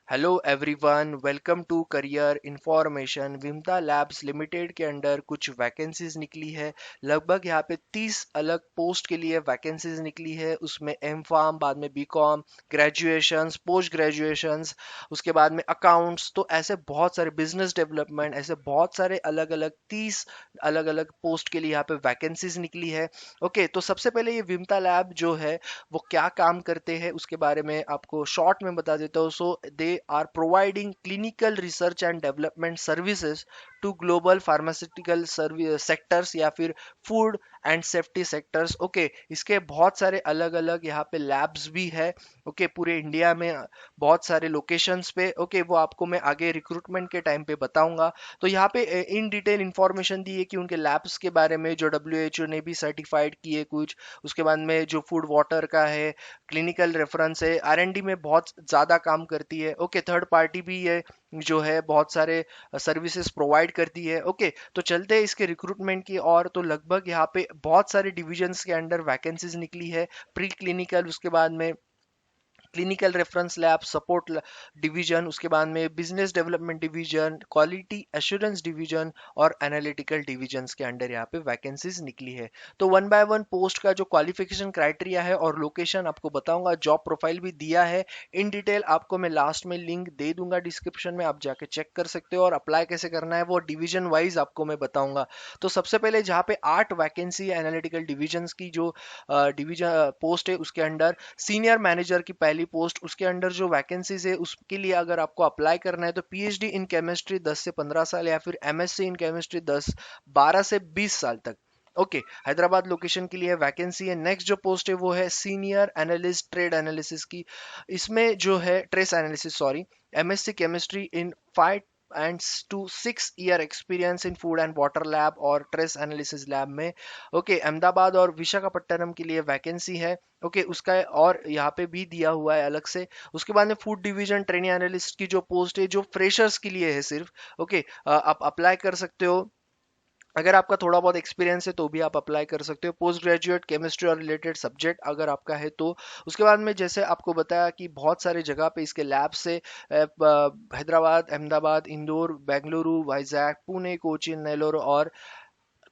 Hello everyone, welcome to career information. Vimta labs limited के under कुछ vacancies निकली है। लगभग यहाँ पे 30 अलग पोस्ट के लिए वैकेंसीज निकली है। उसमें एम फार्म, बाद में B com, graduations, post graduations, उसके बाद में अकाउंट्स, तो ऐसे बहुत सारे बिजनेस डेवलपमेंट, ऐसे बहुत सारे अलग अलग 30 अलग अलग पोस्ट के लिए यहाँ पे वैकेंसीज निकली है। ओके, तो सबसे पहले ये विमता लैब जो है वो क्या काम करते हैं उसके बारे में आपको शॉर्ट में बता देता हूँ। So they are providing clinical research and development services to global pharmaceutical sectors या फिर food and safety sectors. Okay, इसके बहुत सारे अलग अलग यहाँ पे लैब्स भी है। ओके, पूरे इंडिया में बहुत सारे लोकेशंस पे। ओके, वो आपको मैं आगे रिक्रूटमेंट के टाइम पे बताऊंगा। तो यहाँ पे इन डिटेल इंफॉर्मेशन दी है कि उनके लैब्स के बारे में, जो डब्ल्यू ने भी सर्टिफाइड किए कुछ। उसके बाद में जो फूड वाटर का है, क्लिनिकल रेफरेंस है, आर&डी में बहुत ज़्यादा काम करती है। ओके, थर्ड पार्टी भी है जो है बहुत सारे सर्विसेज प्रोवाइड करती है। ओके, तो चलते हैं इसके रिक्रूटमेंट की। और तो लगभग यहाँ पे बहुत सारे डिविजन्स के अंडर वैकेंसीज निकली है। प्री क्लिनिकल, उसके बाद में clinical reference lab support division, उसके बाद में business development division, quality assurance division और एनालिटिकल डिवीजन्स के अंडर यहाँ पे वैकेंसीज निकली है। तो वन बाय वन पोस्ट का जो क्वालिफिकेशन क्राइटेरिया है और लोकेशन आपको बताऊंगा, जॉब प्रोफाइल भी दिया है इन डिटेल। आपको मैं लास्ट में लिंक दे दूंगा डिस्क्रिप्शन में, आप जाके चेक कर सकते हो। और अप्लाई कैसे करना है वो डिवीजन वाइज आपको मैं बताऊंगा। तो सबसे पहले जहाँ पे 8 वैकेंसी है एनालिटिकल डिवीजन्स की, जो डिवीजन पोस्ट है उसके अंडर सीनियर मैनेजर की पहली पोस्ट, उसके अंडर जो वैकेंसीज है उसके लिए अगर आपको अप्लाई करना है तो पीएचडी इन केमिस्ट्री 10 से 15 साल या फिर एमएससी इन केमिस्ट्री 12 से 20 साल तक। ओके, हैदराबाद लोकेशन के लिए वैकेंसी है। नेक्स्ट जो पोस्ट है वो है सीनियर एनालिस्ट ट्रेड एनालिसिस की। इसमें जो है trace analysis, sorry, MSc chemistry in 5 and to 6 year experience in food and water lab और ट्रेस एनालिसिस लैब में। ओके, अहमदाबाद और विशाखापट्टनम के लिए वैकेंसी है। ओके, उसका और यहाँ पे भी दिया हुआ है अलग से। उसके बाद में फूड डिवीजन ट्रेनी एनालिस्ट की जो पोस्ट है, जो फ्रेशर्स के लिए है सिर्फ। ओके, आप अप्लाई कर सकते हो। अगर आपका थोड़ा बहुत एक्सपीरियंस है तो भी आप अप्लाई कर सकते हो। पोस्ट ग्रेजुएट केमिस्ट्री और रिलेटेड सब्जेक्ट अगर आपका है तो। उसके बाद में जैसे आपको बताया कि बहुत सारे जगह पे इसके लैब से हैदराबाद, अहमदाबाद, इंदौर, बेंगलुरु, वाइजैक, पुणे, कोचीन, नेल्लोर और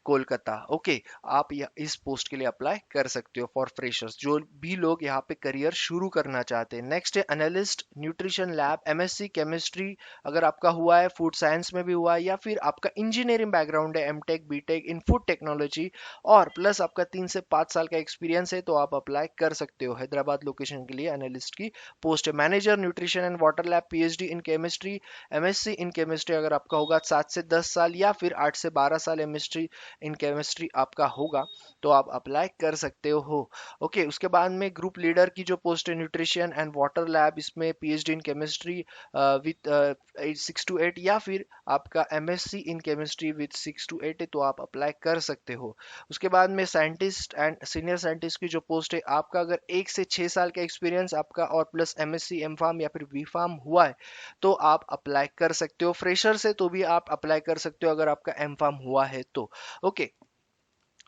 कोलकाता। ओके, आप इस पोस्ट के लिए अप्लाई कर सकते हो फॉर फ्रेशर्स, जो भी लोग यहाँ पे करियर शुरू करना चाहते हैं। नेक्स्ट है analyst nutrition lab, MSc chemistry अगर आपका हुआ है, फूड साइंस में भी हुआ है, या फिर आपका इंजीनियरिंग बैकग्राउंड है, MTech BTech in food technology, और प्लस आपका 3 से 5 साल का एक्सपीरियंस है, तो आप अप्लाई कर सकते हो। हैदराबाद लोकेशन के लिए एनालिस्ट की पोस्ट है। Manager nutrition and water lab, PhD in chemistry, MSc in chemistry अगर आपका होगा 7 से 10 साल, या फिर 8 से 12 साल एमएसट्री इन केमिस्ट्री आपका होगा, तो आप अप्लाई कर सकते हो। ओके, उसके बाद में ग्रुप लीडर की जो पोस्ट है न्यूट्रिशन एंड वाटर लैब, इसमें PhD in chemistry with 6 to 8, या फिर आपका MSc in chemistry with 6 to 8 है, तो आप अप्लाई कर सकते हो। उसके बाद में साइंटिस्ट एंड सीनियर साइंटिस्ट की जो पोस्ट है, आपका अगर 1 से 6 साल का एक्सपीरियंस आपका और प्लस एमएससी एम फार्म या फिर बी फार्म हुआ है, तो आप अप्लाई कर सकते हो। फ्रेशर से तो भी आप अप्लाई कर सकते हो अगर आपका एम फार्म हुआ है तो। ओके,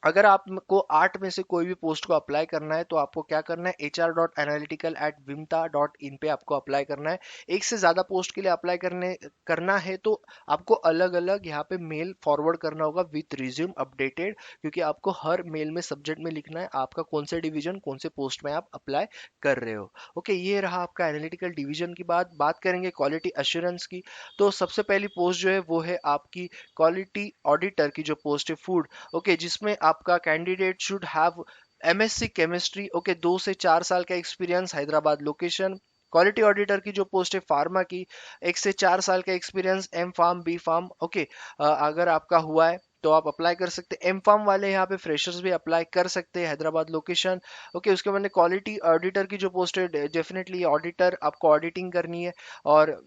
अगर आपको 8 में से कोई भी पोस्ट को अप्लाई करना है तो आपको क्या करना है, hr.analytical@vimta.in पे आपको अप्लाई करना है। एक से ज़्यादा पोस्ट के लिए अप्लाई करना है तो आपको अलग अलग यहाँ पे मेल फॉरवर्ड करना होगा विथ रिज्यूम अपडेटेड, क्योंकि आपको हर मेल में सब्जेक्ट में लिखना है आपका कौन से डिवीजन, कौन से पोस्ट में आप अप्लाई कर रहे हो। ओके, ये रहा आपका एनालिटिकल डिवीजन की बात करेंगे क्वालिटी अश्योरेंस की। तो सबसे पहली पोस्ट जो है वो है आपकी क्वालिटी ऑडिटर की जो पोस्ट है फूड। ओके, जिसमें आपका candidate should have MSc chemistry. Okay, 2 से 4 साल का experience, Hyderabad location. Quality auditor की जो पोस्ट है फार्मा की, 1 से 4 साल का experience, M pharm B pharm. Okay, अगर आपका हुआ है तो आप अप्लाई कर सकते हैं। एम फार्म वाले यहाँ पे फ्रेशर्स भी अप्लाई कर सकते हैं, हैदराबाद लोकेशन। ओके, उसके बाद क्वालिटी ऑडिटर की जो पोस्ट है, डेफिनेटली ऑडिटर, आपको ऑडिटिंग करनी है। और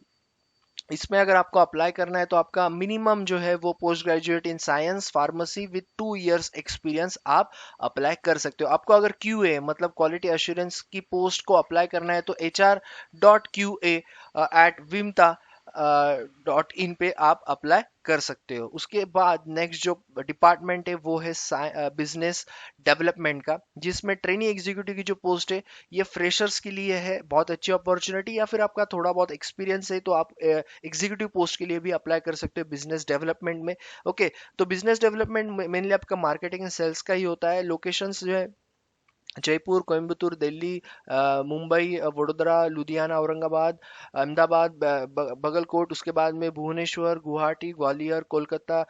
इसमें अगर आपको अप्लाई करना है तो आपका मिनिमम जो है वो post graduate in science pharmacy with 2 years experience आप अप्लाई कर सकते हो। आपको अगर क्यूए मतलब क्वालिटी एश्योरेंस की पोस्ट को अप्लाई करना है तो HR.QA@vimta .in पे आप अप्लाई कर सकते हो। उसके बाद नेक्स्ट जो डिपार्टमेंट है वो है बिजनेस डेवलपमेंट का, जिसमें ट्रेनी एग्जीक्यूटिव की जो पोस्ट है ये फ्रेशर्स के लिए है, बहुत अच्छी अपॉर्चुनिटी। या फिर आपका थोड़ा बहुत एक्सपीरियंस है तो आप एग्जीक्यूटिव पोस्ट के लिए भी अप्लाई कर सकते हो बिजनेस डेवलपमेंट में। ओके, तो बिजनेस डेवलपमेंट मेनली आपका मार्केटिंग एंड सेल्स का ही होता है। लोकेशंस जो है जयपुर, कोयंबटूर, दिल्ली, मुंबई, वडोदरा, लुधियाना, औरंगाबाद, अहमदाबाद, बगलकोट, उसके बाद में भुवनेश्वर, गुवाहाटी, ग्वालियर, कोलकाता,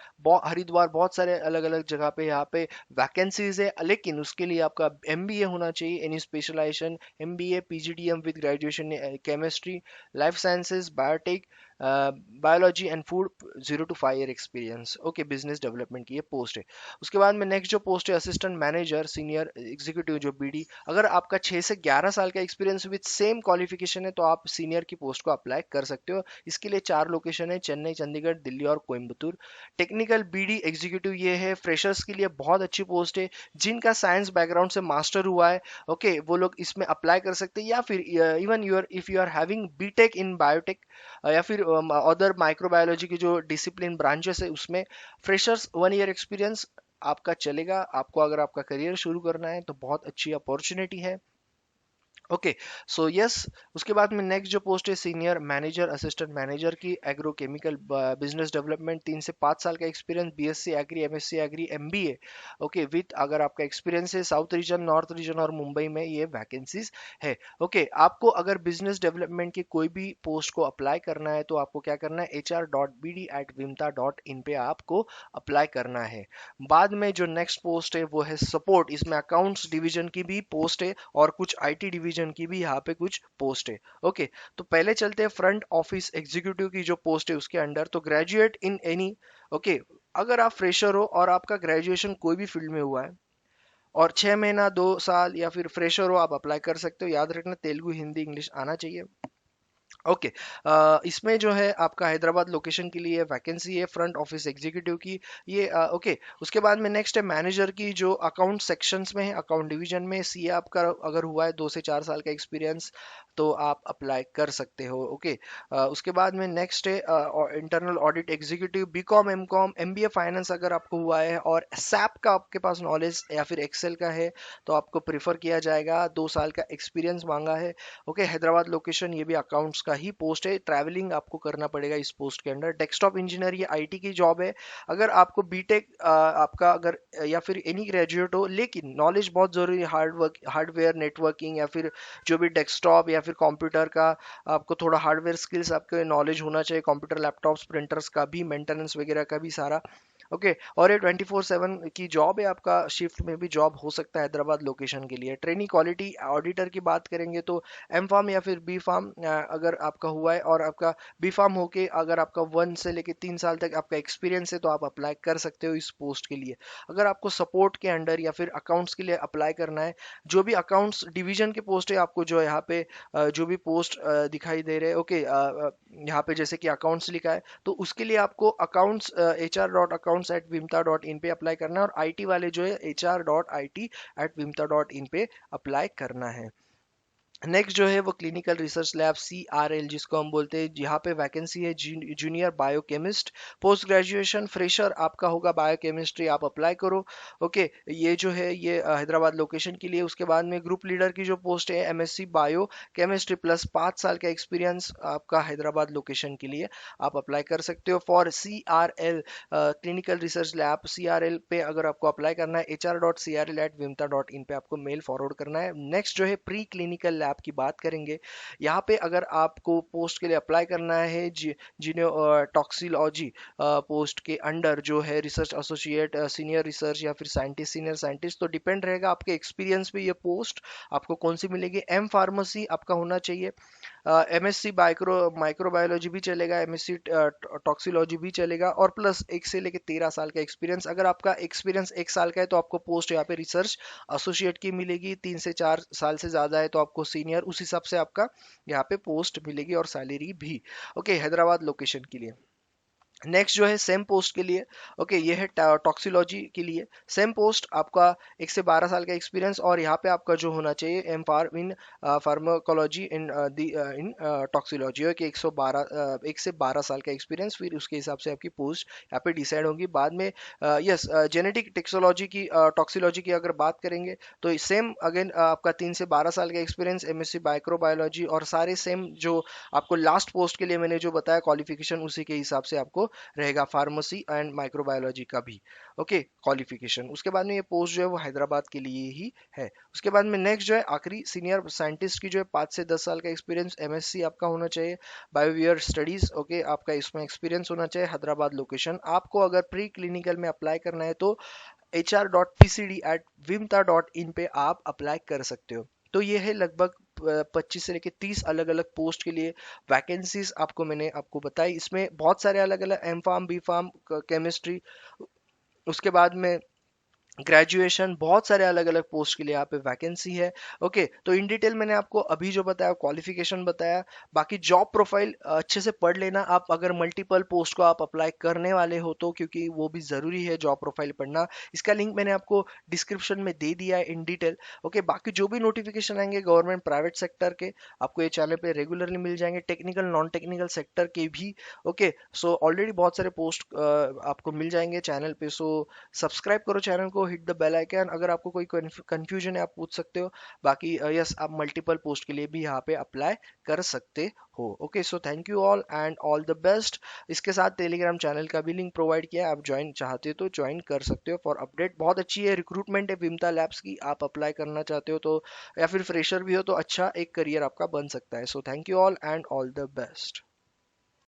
हरिद्वार, बहुत सारे अलग अलग जगह पे यहाँ पे वैकेंसीज है। लेकिन उसके लिए आपका एमबीए होना चाहिए, any specialization, MBA, PGDM with graduation chemistry, life sciences, biotech, biology and food, 0 to 5 year experience. Okay, business development की ये पोस्ट है। उसके बाद में नेक्स्ट जो पोस्ट है असिस्टेंट मैनेजर सीनियर एग्जीक्यूटिव जो बीडी, अगर आपका 6 से 11 साल का एक्सपीरियंस विद सेम क्वालिफिकेशन है तो आप सीनियर की पोस्ट को अप्लाई कर सकते हो। इसके लिए 4 लोकेशन है, चेन्नई, चंडीगढ़, दिल्ली और कोयम्बतूर। टेक्निकल बीडी एग्जीक्यूटिव ये है, फ्रेशर्स के लिए बहुत अच्छी पोस्ट है। जिनका साइंस बैकग्राउंड से मास्टर हुआ है, ओके, वो लोग इसमें अप्लाई कर सकते हैं। या फिर even your if you are having BTech in biotech या फिर अदर माइक्रोबायोलॉजी की जो डिसिप्लिन ब्रांचेस है उसमें फ्रेशर्स 1 ईयर एक्सपीरियंस आपका चलेगा। आपको अगर आपका करियर शुरू करना है तो बहुत अच्छी अपॉर्चुनिटी है। ओके, सो यस, उसके बाद में नेक्स्ट जो पोस्ट है सीनियर मैनेजर असिस्टेंट मैनेजर की, एग्रोकेमिकल बिजनेस डेवलपमेंट, 3 से 5 साल का experience, BSc agri, MSc agri, MBA. Okay, with अगर आपका एक्सपीरियंस है साउथ रीजन, नॉर्थ रीजन और मुंबई में ये वैकेंसीज है। ओके, आपको अगर बिजनेस डेवलपमेंट की कोई भी पोस्ट को अप्लाई करना है तो आपको क्या करना है, hr.bd@vimta.in पे आपको अप्लाई करना है। बाद में जो नेक्स्ट पोस्ट है वो है सपोर्ट, इसमें अकाउंट्स डिवीजन की भी पोस्ट है और कुछ आईटी डिवीजन की भी यहाँ पे कुछ पोस्ट है। ओके, तो पहले चलते हैं फ्रंट ऑफिस एग्जीक्यूटिव की जो पोस्ट है उसके अंडर। तो ग्रेजुएट इन एनी, ओके, अगर आप फ्रेशर हो और आपका ग्रेजुएशन कोई भी फील्ड में हुआ है और 6 महीना, 2 साल या फिर फ्रेशर हो, आप अप्लाई कर सकते हो। याद रखना तेलुगु, हिंदी, इंग्लिश आना चाहिए। ओके, इसमें जो है आपका हैदराबाद लोकेशन के लिए वैकेंसी है फ्रंट ऑफिस एग्जीक्यूटिव की। ये ओके, उसके बाद में नेक्स्ट है मैनेजर की, जो अकाउंट सेक्शंस में है, अकाउंट डिवीजन में। सीए आपका अगर हुआ है 2 से 4 साल का एक्सपीरियंस तो आप अप्लाई कर सकते हो। ओके, उसके बाद में नेक्स्ट है internal audit executive, BCom, MCom, MBA finance अगर आपको हुआ है और सैप का आपके पास नॉलेज या फिर एक्सेल का है तो आपको प्रिफर किया जाएगा। 2 साल का एक्सपीरियंस मांगा है। ओके, हैदराबाद लोकेशन, ये भी अकाउंट्स का ही पोस्ट है, ट्रैवलिंग आपको करना पड़ेगा इस पोस्ट के अंडर। डेस्कटॉप इंजीनियर, ये आईटी की जॉब है। अगर आपको बीटेक आपका अगर या फिर एनी ग्रेजुएट हो लेकिन नॉलेज बहुत जरूरी है, हार्डवेयर नेटवर्किंग या फिर जो भी डेस्कटॉप या फिर कंप्यूटर का, आपको थोड़ा हार्डवेयर स्किल्स आपके नॉलेज होना चाहिए, कंप्यूटर, लैपटॉप्स, प्रिंटर्स का भी, मेंटेनेंस वगैरह का भी सारा। ओके, और ये 24/7 की जॉब है, आपका शिफ्ट में भी जॉब हो सकता है हैदराबाद लोकेशन के लिए। ट्रेनिंग क्वालिटी ऑडिटर की बात करेंगे तो एम फार्म या फिर बी फार्म अगर आपका हुआ है और आपका बी फार्म होके अगर आपका 1 से लेके 3 साल तक आपका एक्सपीरियंस है तो आप अप्लाई कर सकते हो इस पोस्ट के लिए। अगर आपको सपोर्ट के अंडर या फिर अकाउंट्स के लिए अप्लाई करना है, जो भी अकाउंट्स डिवीजन के पोस्ट है, आपको जो यहाँ पे जो भी पोस्ट दिखाई दे रहे हैं, ओके, यहाँ पे जैसे कि अकाउंट्स लिखा है तो उसके लिए आपको अकाउंट्स hr.accounts@vimta.in पे अप्लाई करना है, और आईटी वाले जो है hr.it@vimta.in पे अप्लाई करना है। नेक्स्ट जो है वो क्लिनिकल रिसर्च लैब, CRL जिसको हम बोलते हैं, यहाँ पे वैकेंसी है junior biochemist, post graduation fresher आपका होगा बायोकेमिस्ट्री, आप अप्लाई करो। ओके, ये जो है ये हैदराबाद लोकेशन के लिए। उसके बाद में ग्रुप लीडर की जो पोस्ट है, MSc बायो केमिस्ट्री प्लस 5 साल का एक्सपीरियंस आपका हैदराबाद लोकेशन के लिए आप अप्लाई कर सकते हो। For CRL clinical research lab, CRL पे अगर आपको अप्लाई करना है hr.crl@vimta.in पे आपको मेल फॉरवर्ड करना है। नेक्स्ट जो है प्री क्लिनिकल लैब की बात करेंगे। यहाँ पे अगर आपको पोस्ट के लिए अप्लाई करना है जिन्हें टॉक्सिलॉजी पोस्ट के अंडर जो है रिसर्च एसोसिएट, सीनियर रिसर्च या फिर साइंटिस्ट, सीनियर साइंटिस्ट, तो डिपेंड रहेगा आपके एक्सपीरियंस पे ये पोस्ट आपको कौन सी मिलेगी। एम फार्मेसी आपका होना चाहिए, MSc माइक्रोबायोलॉजी भी चलेगा, MSc टॉक्सिलॉजी भी चलेगा, और प्लस 1 से लेके 13 साल का एक्सपीरियंस। अगर आपका एक्सपीरियंस 1 साल का है तो आपको पोस्ट यहाँ पे रिसर्च एसोसिएट की मिलेगी, 3 से 4 साल से ज़्यादा है तो आपको सीनियर, उस हिसाब से आपका यहाँ पे पोस्ट मिलेगी और सैलरी भी। ओके, हैदराबाद लोकेशन के लिए। नेक्स्ट जो है सेम पोस्ट के लिए, ओके ये है टॉक्सिलॉजी के लिए। सेम पोस्ट आपका 1 से 12 साल का एक्सपीरियंस, और यहाँ पे आपका जो होना चाहिए एम फार इन फार्माकोलॉजी इन इन टॉक्सिलॉजी है कि 1 से 12 साल का एक्सपीरियंस, फिर उसके हिसाब से आपकी पोस्ट यहाँ पे डिसाइड होगी बाद में। यस, जेनेटिक टेक्सोलॉजी की टॉक्सिलॉजी की अगर बात करेंगे तो सेम अगेन आपका 3 से 12 साल का एक्सपीरियंस, एमएससी माइक्रोबायोलॉजी, और सारे सेम जो आपको लास्ट पोस्ट के लिए मैंने जो बताया क्वालिफिकेशन उसी के हिसाब से आपको रहेगा, फार्मेसी एंड माइक्रोबायोलॉजी का भी। ओके, क्वालिफिकेशन उसके बाद में ये पोस्ट जो है वो हैदराबाद के लिए ही है। उसके बाद में नेक्स्ट जो है आखिरी सीनियर साइंटिस्ट की जो है 5 से 10 साल का एक्सपीरियंस, एमएससी आपका होना चाहिए, बायोवियर स्टडीज, ओके आपका इसमें एक्सपीरियंस होना चाहिए, हैदराबाद लोकेशन। आपको अगर प्री क्लिनिकल में अप्लाई करना है तो hr.pcd@vimta.in पे आप अप्लाई कर सकते हो। तो ये है लगभग 25 से लेके 30 अलग अलग पोस्ट के लिए वैकेंसीज आपको मैंने आपको बताई। इसमें बहुत सारे अलग अलग M pharm, B pharm, chemistry, उसके बाद में ग्रेजुएशन, बहुत सारे अलग अलग पोस्ट के लिए यहाँ पे वैकेंसी है। ओके, तो इन डिटेल मैंने आपको अभी जो बताया क्वालिफिकेशन बताया। बाकी जॉब प्रोफाइल अच्छे से पढ़ लेना आप अगर मल्टीपल पोस्ट को आप अप्लाई करने वाले हो तो, क्योंकि वो भी ज़रूरी है जॉब प्रोफाइल पढ़ना। इसका लिंक मैंने आपको डिस्क्रिप्शन में दे दिया है इन डिटेल। ओके, बाकी जो भी नोटिफिकेशन आएंगे गवर्नमेंट प्राइवेट सेक्टर के, आपको ये चैनल पे रेगुलरली मिल जाएंगे, टेक्निकल नॉन टेक्निकल सेक्टर के भी। ओके, सो ऑलरेडी बहुत सारे पोस्ट आपको मिल जाएंगे चैनल पे। सो सब्सक्राइब करो चैनल को, हिट द बेल आइकन। अगर आपको कोई कंफ्यूजन है आप पूछ सकते हो। बाकी यस, आप मल्टीपल पोस्ट के लिए भी यहाँ पे अप्लाई कर सकते हो। Okay, so thank you all and all the best. इसके साथ टेलीग्राम चैनल का भी लिंक प्रोवाइड किया है, आप ज्वाइन चाहते हो तो ज्वाइन कर सकते हो फॉर अपडेट। बहुत अच्छी है रिक्रूटमेंट है विमता लैब्स की, आप अप्लाई करना चाहते हो तो, या फिर फ्रेशर भी हो तो अच्छा एक करियर आपका बन सकता है। So thank you all and all the best.